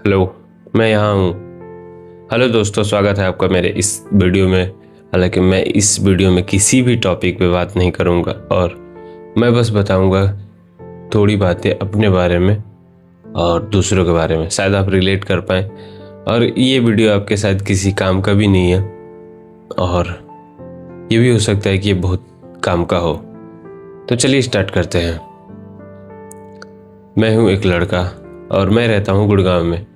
Hello, मैं यहाँ हूँ। हेलो दोस्तों, स्वागत है आपका मेरे इस वीडियो में। हालांकि मैं इस वीडियो में किसी भी टॉपिक पे बात नहीं करूँगा और मैं बस बताऊँगा थोड़ी बातें अपने बारे में और दूसरों के बारे में। शायद आप रिलेट कर पाएँ और ये वीडियो आपके शायद किसी काम का भी नहीं है और ये भी हो सकता है कि ये बहुत काम का हो। तो चलिए स्टार्ट करते हैं। मैं हूँ एक लड़का और मैं रहता हूँ गुड़गांव में।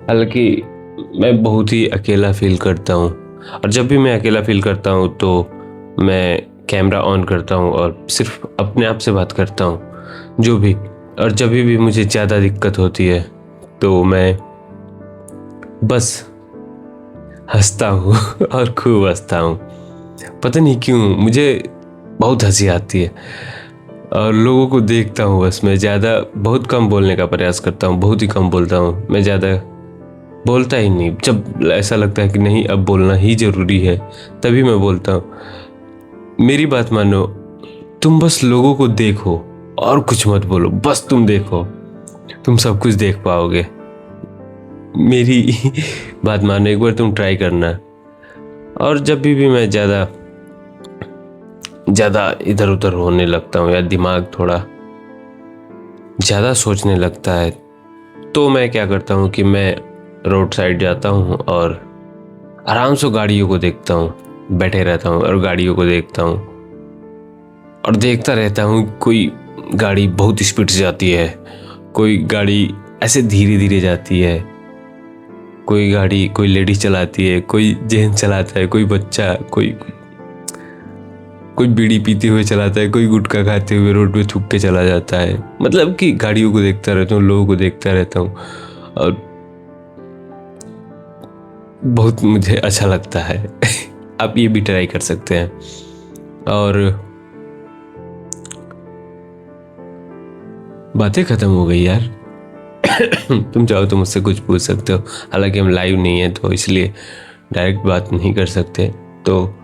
हालांकि मैं बहुत ही अकेला फील करता हूँ और जब भी मैं अकेला फील करता हूँ तो मैं कैमरा ऑन करता हूँ और सिर्फ अपने आप से बात करता हूँ जो भी। और जब भी मुझे ज़्यादा दिक्कत होती है तो मैं बस हंसता हूँ और खूब हंसता हूँ। पता नहीं क्यों मुझे बहुत हंसी आती है और लोगों को देखता हूँ। बस मैं ज़्यादा बहुत कम बोलने का प्रयास करता हूँ, बहुत ही कम बोलता हूँ। मैं ज़्यादा बोलता ही नहीं। जब ऐसा लगता है कि नहीं अब बोलना ही ज़रूरी है तभी मैं बोलता हूँ। मेरी बात मानो, तुम बस लोगों को देखो और कुछ मत बोलो। बस तुम देखो, तुम सब कुछ देख पाओगे। मेरी बात मानो, एक बार तुम ट्राई करना। और जब भी मैं ज़्यादा इधर उधर होने लगता हूँ या दिमाग थोड़ा ज़्यादा सोचने लगता है तो मैं क्या करता हूँ कि मैं रोड साइड जाता हूँ और आराम से गाड़ियों को देखता हूँ। बैठे रहता हूँ और गाड़ियों को देखता हूँ और देखता रहता हूँ। कोई गाड़ी बहुत स्पीड से जाती है, कोई गाड़ी ऐसे धीरे धीरे जाती है, कोई गाड़ी कोई लेडी चलाती है, कोई जेंट्स चलाता है, कोई बच्चा, कोई बीड़ी पीते हुए चलाता है, कोई गुटखा खाते हुए रोड पे थूक के चला जाता है। मतलब कि गाड़ियों को देखता रहता हूँ, लोगों को देखता रहता हूँ और बहुत मुझे अच्छा लगता है। आप ये भी ट्राई कर सकते हैं। और बातें खत्म हो गई यार। तुम चाहो तो मुझसे कुछ पूछ सकते हो। हालांकि हम लाइव नहीं है तो इसलिए डायरेक्ट बात नहीं कर सकते। तो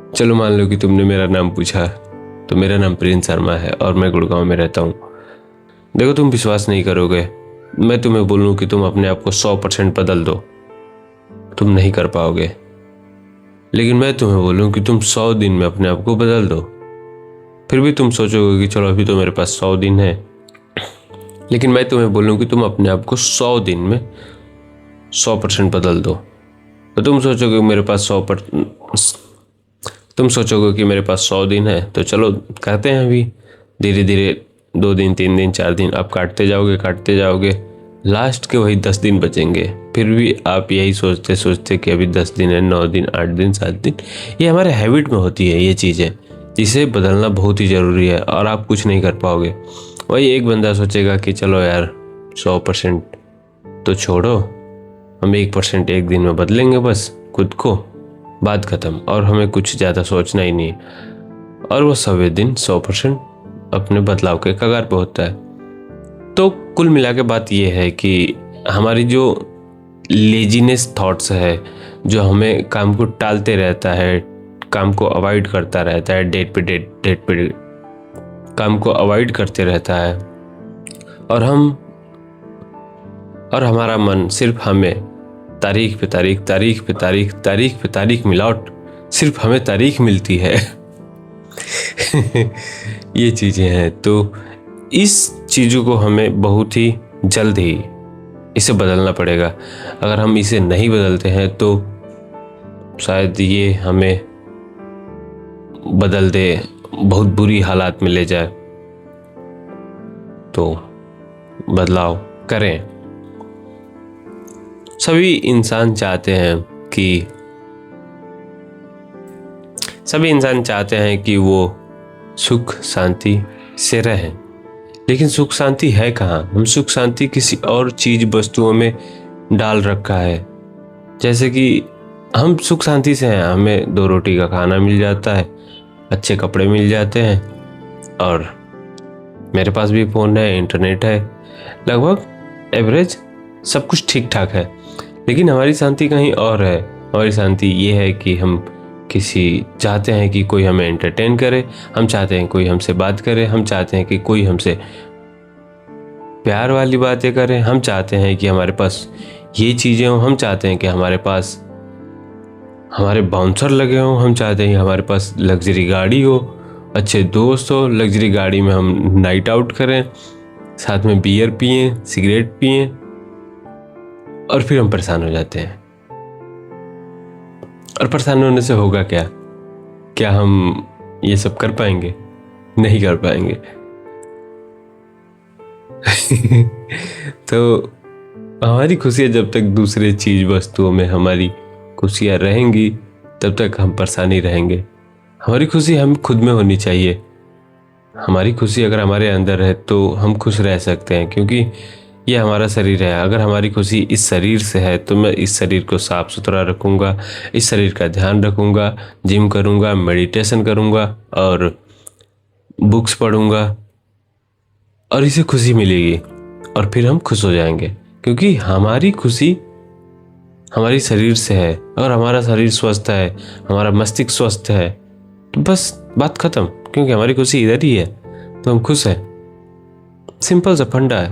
चलो मान लो कि तुमने मेरा नाम पूछा, तो मेरा नाम प्रिंस शर्मा है और मैं गुड़गांव में रहता हूँ। देखो, तुम विश्वास नहीं करोगे। मैं तुम्हें बोलूँ कि तुम अपने आप को 100% बदल दो, तुम नहीं कर पाओगे। लेकिन मैं तुम्हें बोलूँ कि तुम 100 दिन में अपने आप को बदल दो, फिर भी तुम सोचोगे कि चलो अभी तो मेरे पास 100 दिन है। लेकिन मैं तुम्हें बोलूँ कि तुम अपने आप को 100 दिन में 100% बदल दो तो तुम सोचोगे मेरे पास 100 दिन है तो चलो करते हैं अभी। धीरे धीरे 2 दिन 3 दिन 4 दिन आप काटते जाओगे। लास्ट के वही 10 दिन बचेंगे। फिर भी आप यही सोचते सोचते कि अभी 10 दिन है, 9 दिन, 8 दिन, 7 दिन। ये हमारे हैबिट में होती है ये चीज़ें, जिसे बदलना बहुत ही ज़रूरी है और आप कुछ नहीं कर पाओगे। वही एक बंदा सोचेगा कि चलो यार 100% तो छोड़ो, हम 1% एक दिन में बदलेंगे बस खुद को, बात खत्म। और हमें कुछ ज़्यादा सोचना ही नहीं और वो सभी दिन 100% अपने बदलाव के कगार पे होता है। तो कुल मिला के बात ये है कि हमारी जो लेजीनेस थॉट्स है, जो हमें काम को टालते रहता है, काम को अवॉइड करता रहता है, डेट पे काम को अवॉइड करते रहता है और हमारा मन सिर्फ हमें तारीख पे तारीख मिलावट, सिर्फ हमें तारीख मिलती है। ये चीज़ें हैं। तो इस चीज़ों को हमें बहुत ही जल्द ही इसे बदलना पड़ेगा। अगर हम इसे नहीं बदलते हैं तो शायद ये हमें बदल दे, बहुत बुरी हालात में ले जाए। तो बदलाव करें। सभी इंसान चाहते हैं कि वो सुख शांति से रहें। लेकिन सुख शांति है कहाँ? हम सुख शांति किसी और चीज वस्तुओं में डाल रखा है। जैसे कि हम सुख शांति से हैं, हमें 2 रोटी का खाना मिल जाता है, अच्छे कपड़े मिल जाते हैं और मेरे पास भी फ़ोन है, इंटरनेट है, लगभग एवरेज सब कुछ ठीक ठाक है। लेकिन हमारी शांति कहीं और है। हमारी शांति ये है कि हम चाहते हैं कि कोई हमें एंटरटेन करे, हम चाहते हैं कोई हमसे बात करे, हम चाहते हैं कि कोई हमसे प्यार वाली बातें करें। हम चाहते हैं कि हमारे पास ये चीज़ें हों, हम चाहते हैं कि हमारे पास हमारे बाउंसर लगे हों, हम चाहते हैं कि हमारे पास लग्जरी गाड़ी हो, अच्छे दोस्त हो, लग्जरी गाड़ी में हम नाइट आउट करें, साथ में बियर पिएं, सिगरेट पिएं, और फिर हम परेशान हो जाते हैं। और परेशान होने से होगा क्या? क्या हम ये सब कर पाएंगे? नहीं कर पाएंगे। तो हमारी खुशियाँ जब तक दूसरे चीज वस्तुओं में हमारी खुशियाँ रहेंगी, तब तक हम परेशान ही रहेंगे। हमारी खुशी हम खुद में होनी चाहिए। हमारी खुशी अगर हमारे अंदर है तो हम खुश रह सकते हैं, क्योंकि ये हमारा शरीर है। अगर हमारी खुशी इस शरीर से है तो मैं इस शरीर को साफ सुथरा रखूँगा, इस शरीर का ध्यान रखूँगा, जिम करूँगा, मेडिटेशन करूँगा और बुक्स पढ़ूँगा, और इसे खुशी मिलेगी और फिर हम खुश हो जाएंगे, क्योंकि हमारी खुशी हमारी शरीर से है। और हमारा शरीर स्वस्थ है, हमारा मस्तिष्क स्वस्थ है, तो बस बात खत्म, क्योंकि हमारी खुशी इधर ही है तो हम खुश हैं। सिंपल सा फंडा है।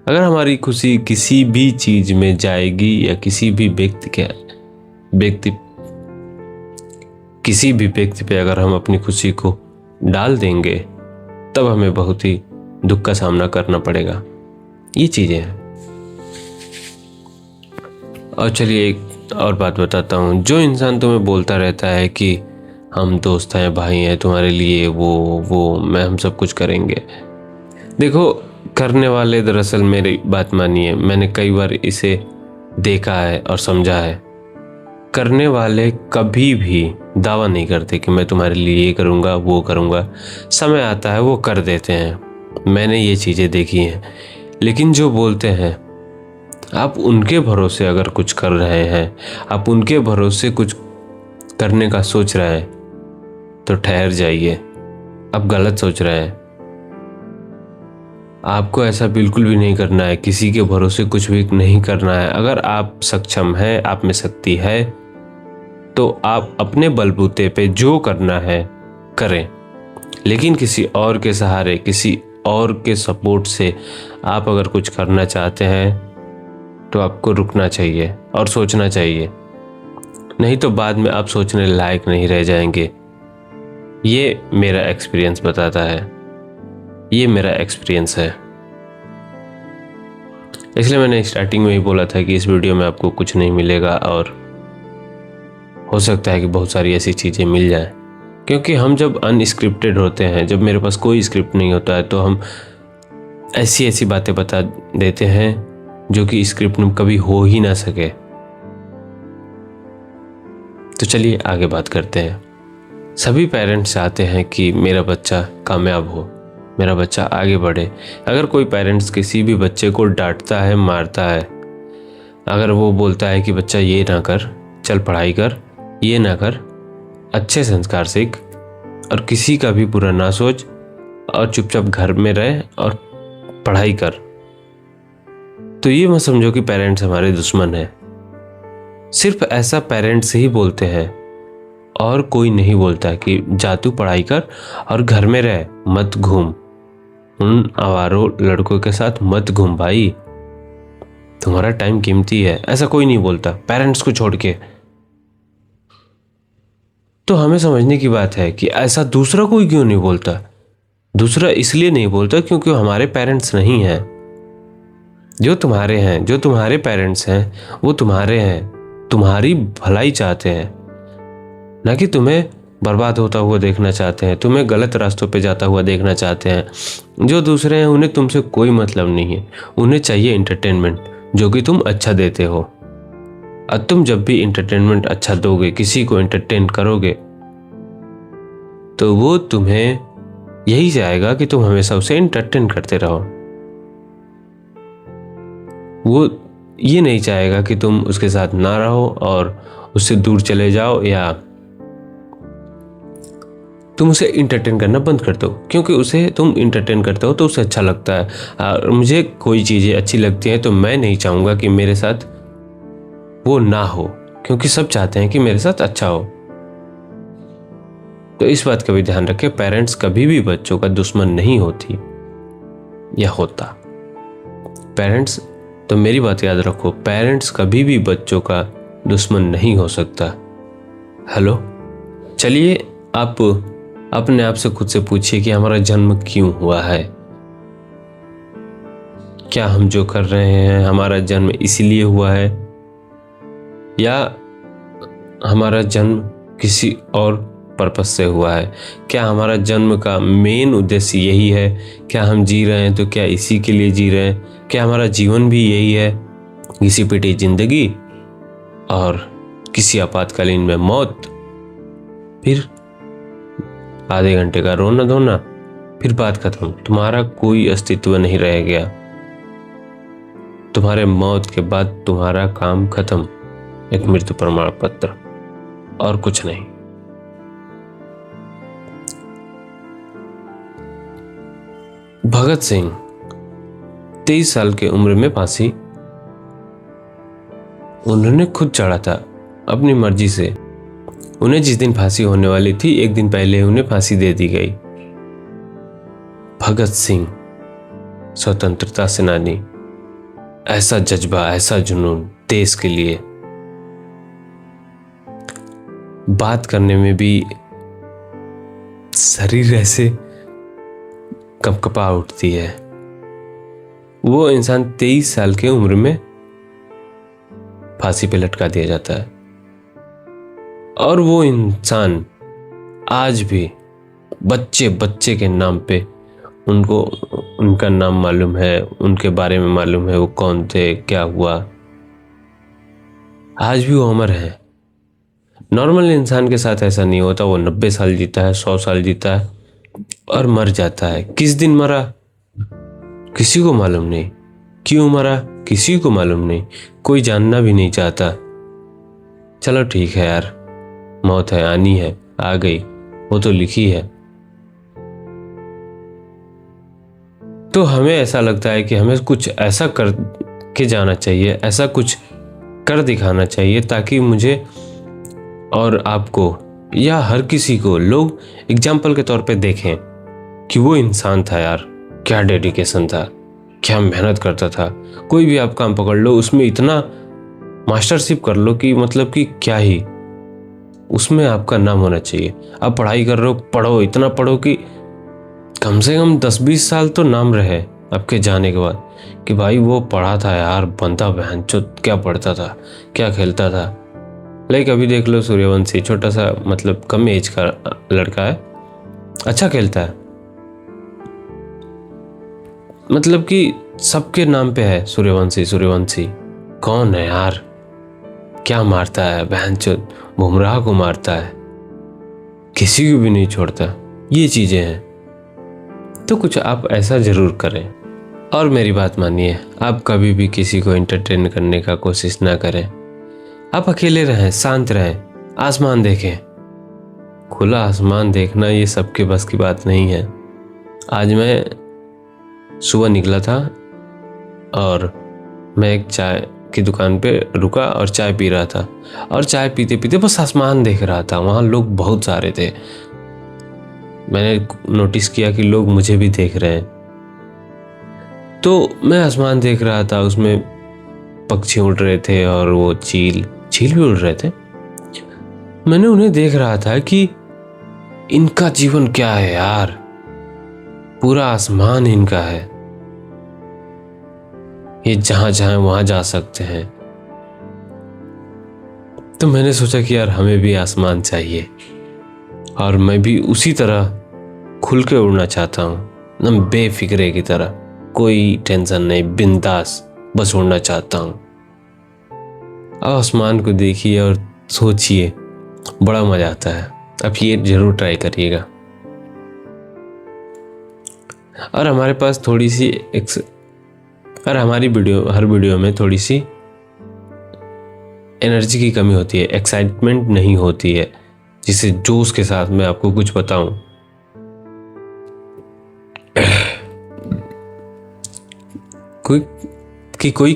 अगर हमारी खुशी किसी भी चीज में जाएगी या किसी भी व्यक्ति पे अगर हम अपनी खुशी को डाल देंगे, तब हमें बहुत ही दुख का सामना करना पड़ेगा। ये चीजें हैं। और चलिए एक और बात बताता हूँ। जो इंसान तुम्हें बोलता रहता है कि हम दोस्त हैं, भाई हैं, तुम्हारे लिए वो मैं हम सब कुछ करेंगे, देखो, करने वाले दरअसल, मेरी बात मानिए, मैंने कई बार इसे देखा है और समझा है। करने वाले कभी भी दावा नहीं करते कि मैं तुम्हारे लिए ये करूँगा, वो करूँगा। समय आता है वो कर देते हैं, मैंने ये चीज़ें देखी हैं। लेकिन जो बोलते हैं, आप उनके भरोसे अगर कुछ कर रहे हैं, आप उनके भरोसे कुछ करने का सोच रहे हैं, तो ठहर जाइए, आप गलत सोच रहे हैं। आपको ऐसा बिल्कुल भी नहीं करना है, किसी के भरोसे कुछ भी नहीं करना है। अगर आप सक्षम हैं, आप में शक्ति है, तो आप अपने बलबूते पे जो करना है करें। लेकिन किसी और के सहारे, किसी और के सपोर्ट से आप अगर कुछ करना चाहते हैं, तो आपको रुकना चाहिए और सोचना चाहिए, नहीं तो बाद में आप सोचने लायक नहीं रह जाएंगे। ये मेरा एक्सपीरियंस बताता है, ये मेरा एक्सपीरियंस है। इसलिए मैंने स्टार्टिंग में ही बोला था कि इस वीडियो में आपको कुछ नहीं मिलेगा, और हो सकता है कि बहुत सारी ऐसी चीज़ें मिल जाएं, क्योंकि हम जब अनस्क्रिप्टेड होते हैं, जब मेरे पास कोई स्क्रिप्ट नहीं होता है, तो हम ऐसी ऐसी बातें बता देते हैं जो कि स्क्रिप्ट में कभी हो ही ना सके। तो चलिए आगे बात करते हैं। सभी पेरेंट्स चाहते हैं कि मेरा बच्चा कामयाब हो, मेरा बच्चा आगे बढ़े। अगर कोई पेरेंट्स किसी भी बच्चे को डांटता है, मारता है, अगर वो बोलता है कि बच्चा ये ना कर, चल पढ़ाई कर, ये ना कर, अच्छे संस्कार सीख, और किसी का भी बुरा ना सोच, और चुपचाप घर में रहे और पढ़ाई कर, तो ये मत समझो कि पेरेंट्स हमारे दुश्मन हैं। सिर्फ ऐसा पेरेंट्स ही बोलते हैं, और कोई नहीं बोलता कि जा तू पढ़ाई कर और घर में रह, मत घूम, उन आवारों लड़कों के साथ मत घूम भाई, तुम्हारा टाइम कीमती है। ऐसा कोई नहीं बोलता पेरेंट्स को छोड़ के। तो हमें समझने की बात है कि ऐसा दूसरा कोई क्यों नहीं बोलता। दूसरा इसलिए नहीं बोलता क्योंकि वो हमारे पेरेंट्स नहीं हैं। जो तुम्हारे हैं, जो तुम्हारे पेरेंट्स हैं, वो तुम्हारे हैं, तुम्हारी भलाई चाहते हैं, ना कि तुम्हें बर्बाद होता हुआ देखना चाहते हैं, तुम्हें गलत रास्तों पे जाता हुआ देखना चाहते हैं। जो दूसरे हैं उन्हें तुमसे कोई मतलब नहीं है, उन्हें चाहिए इंटरटेनमेंट, जो कि तुम अच्छा देते हो। और तुम जब भी इंटरटेनमेंट अच्छा दोगे, किसी को इंटरटेन करोगे, तो वो तुम्हें यही चाहेगा कि तुम हमेशा उसे इंटरटेन करते रहो। वो ये नहीं चाहेगा कि तुम उसके साथ ना रहो और उससे दूर चले जाओ, या तुम उसे इंटरटेन करना बंद कर दो, क्योंकि उसे तुम इंटरटेन करते हो तो उसे अच्छा लगता है। और मुझे कोई चीज़ें अच्छी लगती हैं तो मैं नहीं चाहूँगा कि मेरे साथ वो ना हो, क्योंकि सब चाहते हैं कि मेरे साथ अच्छा हो। तो इस बात का भी ध्यान रखें, पेरेंट्स कभी भी बच्चों का दुश्मन नहीं होती या होता। पेरेंट्स, तो मेरी बात याद रखो, पेरेंट्स कभी भी बच्चों का दुश्मन नहीं हो सकता। हेलो, चलिए आप अपने आप से खुद से पूछिए कि हमारा जन्म क्यों हुआ है। क्या हम जो कर रहे हैं हमारा जन्म इसीलिए हुआ है, या हमारा जन्म किसी और पर्पस से हुआ है? क्या हमारा जन्म का मेन उद्देश्य यही है? क्या हम जी रहे हैं तो क्या इसी के लिए जी रहे हैं? क्या हमारा जीवन भी यही है, घिसी पिटी जिंदगी और किसी आपातकालीन में मौत, फिर आधे घंटे का रोना धोना, फिर बात खत्म, तुम्हारा कोई अस्तित्व नहीं रह गया। तुम्हारे मौत के बाद तुम्हारा काम खत्म, एक मृत्यु प्रमाण पत्र और कुछ नहीं। भगत सिंह 23 साल की उम्र में फांसी उन्होंने खुद चढ़ा था अपनी मर्जी से। उन्हें जिस दिन फांसी होने वाली थी एक दिन पहले उन्हें फांसी दे दी गई। भगत सिंह स्वतंत्रता सेनानी, ऐसा जज्बा, ऐसा जुनून देश के लिए। बात करने में भी शरीर ऐसे कंपकपा उठती है। वो इंसान 23 साल की उम्र में फांसी पे लटका दिया जाता है और वो इंसान आज भी बच्चे बच्चे के नाम पे उनको उनका नाम मालूम है, उनके बारे में मालूम है, वो कौन थे, क्या हुआ। आज भी वो अमर है। नॉर्मल इंसान के साथ ऐसा नहीं होता। वो 90 साल जीता है, 100 साल जीता है और मर जाता है। किस दिन मरा किसी को मालूम नहीं, क्यों मरा किसी को मालूम नहीं, कोई जानना भी नहीं चाहता। चलो ठीक है यार, मौत है, आनी है, आ गई, वो तो लिखी है। तो हमें ऐसा लगता है कि हमें कुछ ऐसा कर के जाना चाहिए, ऐसा कुछ कर दिखाना चाहिए ताकि मुझे और आपको या हर किसी को लोग एग्जाम्पल के तौर पे देखें कि वो इंसान था यार, क्या डेडिकेशन था, क्या मेहनत करता था। कोई भी आप काम पकड़ लो, उसमें इतना मास्टरशिप कर लो कि मतलब कि क्या ही, उसमें आपका नाम होना चाहिए। आप पढ़ाई कर रहे हो, पढ़ो, इतना पढ़ो कि कम से कम 10-20 साल तो नाम रहे आपके जाने के बाद कि भाई वो पढ़ा था यार, बंदा बहनचोद क्या पढ़ता था, क्या खेलता था। लाइक अभी देख लो सूर्यवंशी, छोटा सा मतलब कम एज का लड़का है, अच्छा खेलता है, मतलब कि सबके नाम पे है सूर्यवंशी। सूर्यवंशी कौन है यार, क्या मारता है बहनचोद, बुमराह को मारता है, किसी को भी नहीं छोड़ता। ये चीजें हैं। तो कुछ आप ऐसा जरूर करें। और मेरी बात मानिए, आप कभी भी किसी को एंटरटेन करने का कोशिश ना करें। आप अकेले रहें, शांत रहें, आसमान देखें। खुला आसमान देखना ये सबके बस की बात नहीं है। आज मैं सुबह निकला था और मैं एक चाय की दुकान पे रुका और चाय पी रहा था, और चाय पीते पीते बस आसमान देख रहा था। वहाँ लोग बहुत सारे थे। मैंने नोटिस किया कि लोग मुझे भी देख रहे हैं, तो मैं आसमान देख रहा था, उसमें पक्षी उड़ रहे थे और वो चील भी उड़ रहे थे। मैंने उन्हें देख रहा था कि इनका जीवन क्या है यार, पूरा आसमान इनका है, ये जहां चाहे वहां जा सकते हैं। तो मैंने सोचा कि यार हमें भी आसमान चाहिए और मैं भी उसी तरह खुल के उड़ना चाहता हूँ, एकदम बेफिक्रे की तरह, कोई टेंशन नहीं, बिंदास बस उड़ना चाहता हूँ। अब आसमान को देखिए और सोचिए, बड़ा मजा आता है। अब ये जरूर ट्राई करिएगा। और हमारे पास थोड़ी सी और हमारी हर वीडियो में थोड़ी सी एनर्जी की कमी होती है, एक्साइटमेंट नहीं होती है, जिसे जोश के साथ मैं आपको कुछ बताऊं। कोई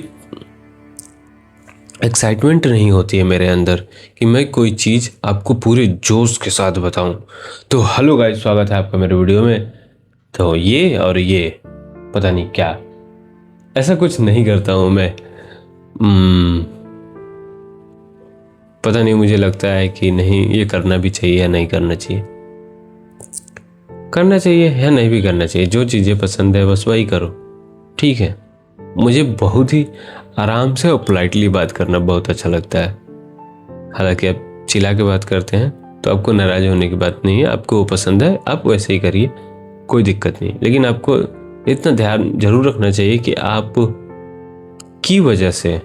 एक्साइटमेंट नहीं होती है मेरे अंदर कि मैं कोई चीज़ आपको पूरे जोश के साथ बताऊं। तो हेलो गाइस, स्वागत है आपका मेरे वीडियो में। तो ये और ये पता नहीं क्या, ऐसा कुछ नहीं करता हूँ मैं। पता नहीं, मुझे लगता है कि नहीं, ये करना भी चाहिए या नहीं करना चाहिए। करना चाहिए या नहीं भी करना चाहिए, जो चीज़ें पसंद है बस वही करो, ठीक है। मुझे बहुत ही आराम से और पोलाइटली बात करना बहुत अच्छा लगता है। हालांकि आप चिल्ला के बात करते हैं तो आपको नाराज होने की बात नहीं है, आपको वो पसंद है आप वैसे ही करिए, कोई दिक्कत नहीं। लेकिन आपको इतना ध्यान जरूर रखना चाहिए कि आप की वजह से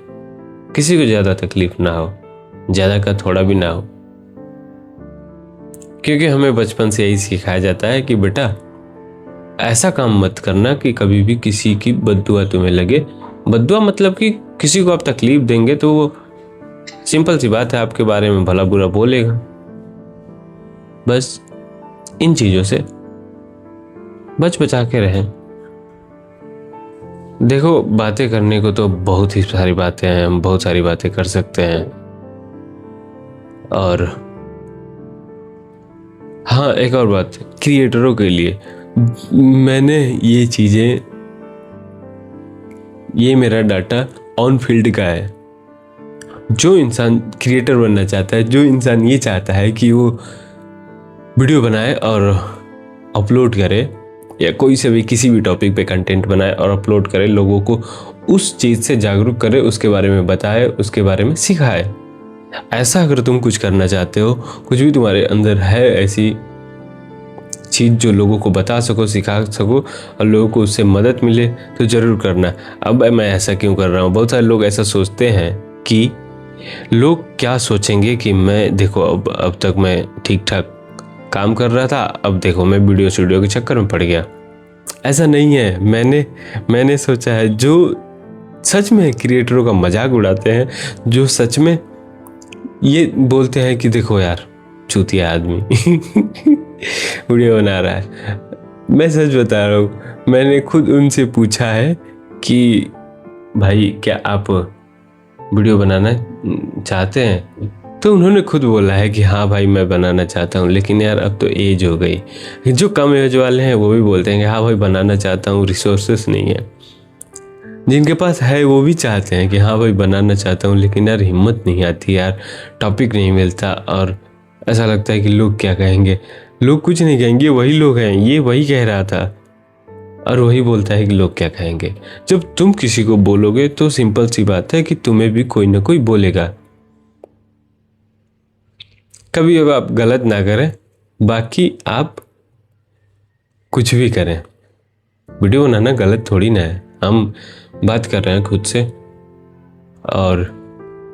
किसी को ज़्यादा तकलीफ ना हो, ज़्यादा का थोड़ा भी ना हो। क्योंकि हमें बचपन से यही सिखाया जाता है कि बेटा ऐसा काम मत करना कि कभी भी किसी की बद्दुआ तुम्हें लगे। बद्दुआ मतलब कि किसी को आप तकलीफ देंगे तो वो सिंपल सी बात है आपके बारे में भला बुरा बोलेगा। बस इन चीजों से बच बचा के रहें। देखो, बातें करने को तो बहुत ही सारी बातें हैं, हम बहुत सारी बातें कर सकते हैं। और हाँ, एक और बात, क्रिएटरों के लिए मैंने ये चीजें, ये मेरा डाटा ऑन फील्ड का है। जो इंसान क्रिएटर बनना चाहता है, जो इंसान ये चाहता है कि वो वीडियो बनाए और अपलोड करे, या कोई से भी किसी भी टॉपिक पे कंटेंट बनाए और अपलोड करे, लोगों को उस चीज़ से जागरूक करे, उसके बारे में बताए, उसके बारे में सिखाए। ऐसा अगर तुम कुछ करना चाहते हो, कुछ भी तुम्हारे अंदर है ऐसी चीज़ जो लोगों को बता सको, सिखा सको और लोगों को उससे मदद मिले, तो ज़रूर करना। अब मैं ऐसा क्यों कर रहा हूँ, बहुत सारे लोग ऐसा सोचते हैं कि लोग क्या सोचेंगे कि मैं, देखो अब तक मैं ठीक ठाक काम कर रहा था, अब देखो मैं वीडियो स्टूडियो के चक्कर में पड़ गया। ऐसा नहीं है। मैंने सोचा है, जो सच में क्रिएटरों का मजाक उड़ाते हैं, जो सच में ये बोलते हैं कि देखो यार चूतिया आदमी वीडियो बना रहा है, मैं सच बता रहा हूँ, मैंने खुद उनसे पूछा है कि भाई क्या आप वीडियो बनाना चाहते हैं? तो उन्होंने खुद बोला है कि हाँ भाई मैं बनाना चाहता हूँ, लेकिन यार अब तो एज हो गई। जो कम एज वाले हैं वो भी बोलते हैं कि हाँ भाई बनाना चाहता हूँ, रिसोर्सेस नहीं है। जिनके पास है वो भी चाहते हैं कि हाँ भाई बनाना चाहता हूँ, लेकिन यार हिम्मत नहीं आती यार, टॉपिक नहीं मिलता, और ऐसा लगता है कि लोग क्या कहेंगे। लोग कुछ नहीं कहेंगे, वही लोग हैं, ये वही कह रहा था और वही बोलता है कि लोग क्या कहेंगे। जब तुम किसी को बोलोगे तो सिंपल सी बात है कि तुम्हें भी कोई ना कोई बोलेगा। कभी अब आप गलत ना करें, बाकी आप कुछ भी करें, वीडियो बनाना गलत थोड़ी ना है। हम बात कर रहे हैं खुद से और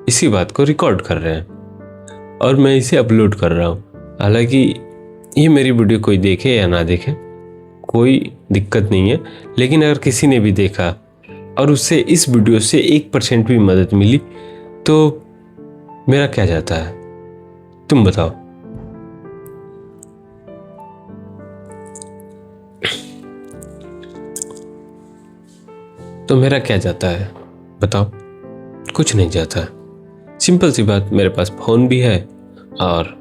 इसी बात को रिकॉर्ड कर रहे हैं और मैं इसे अपलोड कर रहा हूँ। हालांकि ये मेरी वीडियो कोई देखे या ना देखे कोई दिक्कत नहीं है, लेकिन अगर किसी ने भी देखा और उससे इस वीडियो से 1% भी मदद मिली तो मेरा क्या जाता है, तुम बताओ। तो मेरा क्या जाता है बताओ? कुछ नहीं जाता है। सिंपल सी बात, मेरे पास फोन भी है और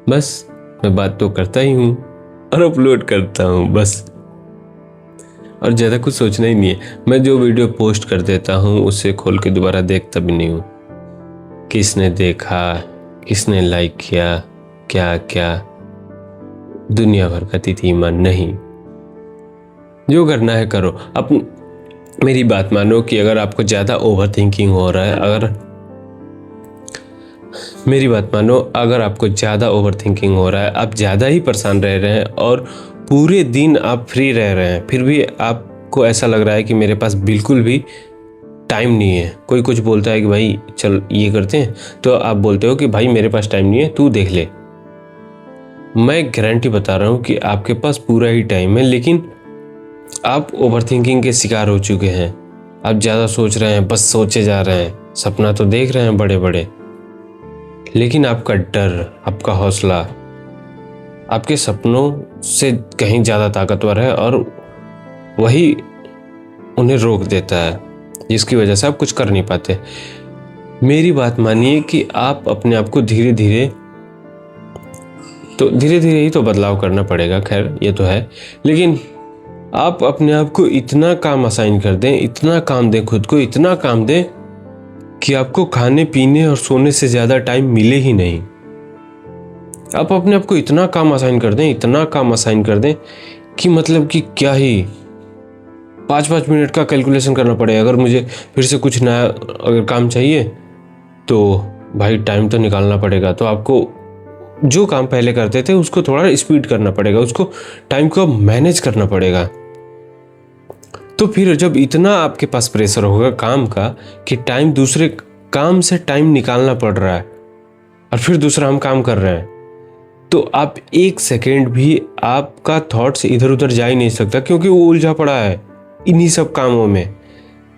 बस मैं बात तो करता ही हूँ और अपलोड करता हूँ बस। और ज़्यादा कुछ सोचना ही नहीं है। मैं जो वीडियो पोस्ट कर देता हूँ उससे खोल के दोबारा देखता भी नहीं हूँ। किसने देखा, किसने लाइक किया, क्या क्या, दुनिया भर का तीतीमा नहीं। जो करना है करो। अब मेरी बात मानो कि अगर आपको ज़्यादा ओवर थिंकिंग हो रहा है, अगर आपको ज़्यादा ओवर थिंकिंग हो रहा है, आप ज़्यादा ही परेशान रह रहे हैं और पूरे दिन आप फ्री रह रहे हैं, फिर भी आपको ऐसा लग रहा है कि मेरे पास बिल्कुल भी टाइम नहीं है। कोई कुछ बोलता है कि भाई चल ये करते हैं, तो आप बोलते हो कि भाई मेरे पास टाइम नहीं है, तू देख ले। मैं गारंटी बता रहा हूँ कि आपके पास पूरा ही टाइम है, लेकिन आप ओवरथिंकिंग के शिकार हो चुके हैं। आप ज़्यादा सोच रहे हैं, बस सोचे जा रहे हैं, सपना तो देख रहे हैं बड़े बड़े, लेकिन आपका डर, आपका हौसला आपके सपनों से कहीं ज़्यादा ताकतवर है और वही उन्हें रोक देता है, जिसकी वजह से आप कुछ कर नहीं पाते। मेरी बात मानिए कि आप अपने आप को धीरे धीरे ही तो बदलाव करना पड़ेगा, खैर ये तो है, लेकिन आप अपने आप को इतना काम असाइन कर दें, इतना काम दें, खुद को इतना काम दें कि आपको खाने पीने और सोने से ज़्यादा टाइम मिले ही नहीं। आप अपने आप को इतना काम असाइन कर दें, इतना काम असाइन कर दें कि मतलब कि क्या ही 5-5 मिनट का कैलकुलेशन करना पड़े। अगर मुझे फिर से कुछ नया अगर काम चाहिए तो भाई टाइम तो निकालना पड़ेगा। तो आपको जो काम पहले करते थे उसको थोड़ा स्पीड करना पड़ेगा, उसको टाइम को मैनेज करना पड़ेगा। तो फिर जब इतना आपके पास प्रेशर होगा काम का कि टाइम दूसरे काम से टाइम निकालना पड़ रहा है और फिर दूसरा हम काम कर रहे हैं, तो आप 1 सेकेंड भी आपका थॉट्स इधर उधर जा ही नहीं सकता, क्योंकि वो उलझा पड़ा है इन्हीं सब कामों में।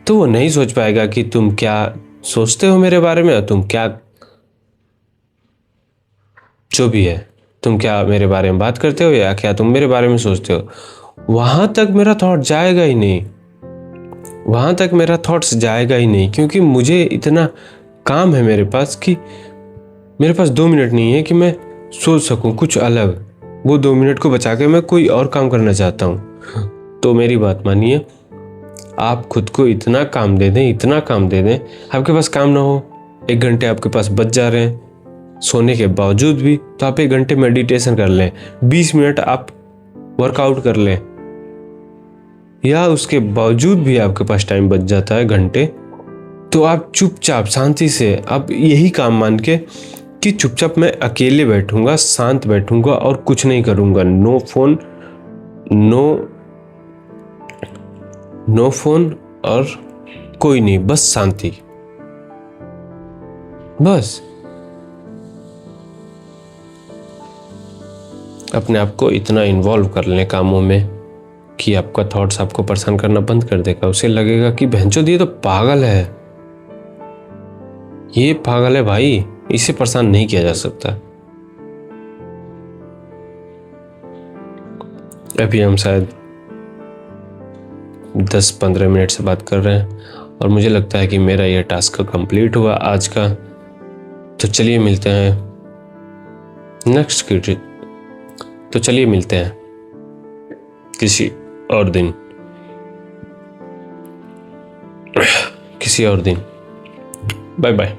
तो वो नहीं सोच पाएगा कि तुम क्या सोचते हो मेरे बारे में, तुम क्या जो भी है, तुम क्या मेरे बारे में बात करते हो या क्या तुम मेरे बारे में सोचते हो। वहां तक मेरा थॉट जाएगा ही नहीं, वहां तक मेरा थॉट्स जाएगा ही नहीं, क्योंकि मुझे इतना काम है मेरे पास कि मेरे पास 2 मिनट नहीं है कि मैं सोच सकूं कुछ अलग। वो 2 मिनट को बचा के मैं कोई और काम करना चाहता हूं। तो मेरी बात मानिए, आप खुद को इतना काम दे दें, इतना काम दे दें, आपके पास काम ना हो, 1 घंटे आपके पास बच जा रहे हैं सोने के बावजूद भी, तो आप 1 घंटे मेडिटेशन कर लें, 20 मिनट आप वर्कआउट कर लें, या उसके बावजूद भी आपके पास टाइम बच जाता है घंटे, तो आप चुपचाप शांति से आप यही काम मान के कि चुपचाप मैं अकेले बैठूंगा, शांत बैठूंगा और कुछ नहीं करूंगा। नो फोन, नो फोन और कोई नहीं, बस शांति, बस। अपने आप को इतना इन्वॉल्व कर लें कामों में कि आपका थॉट्स आपको परेशान करना बंद कर देगा। उसे लगेगा कि भैंचोद ये तो पागल है, ये पागल है भाई, इसे परेशान नहीं किया जा सकता। अभी हम शायद 10-15 मिनट से बात कर रहे हैं और मुझे लगता है कि मेरा यह टास्क कंप्लीट हुआ आज का। तो चलिए मिलते हैं नेक्स्ट की ट्रिप। तो चलिए मिलते हैं किसी और दिन, किसी और दिन। Bye bye.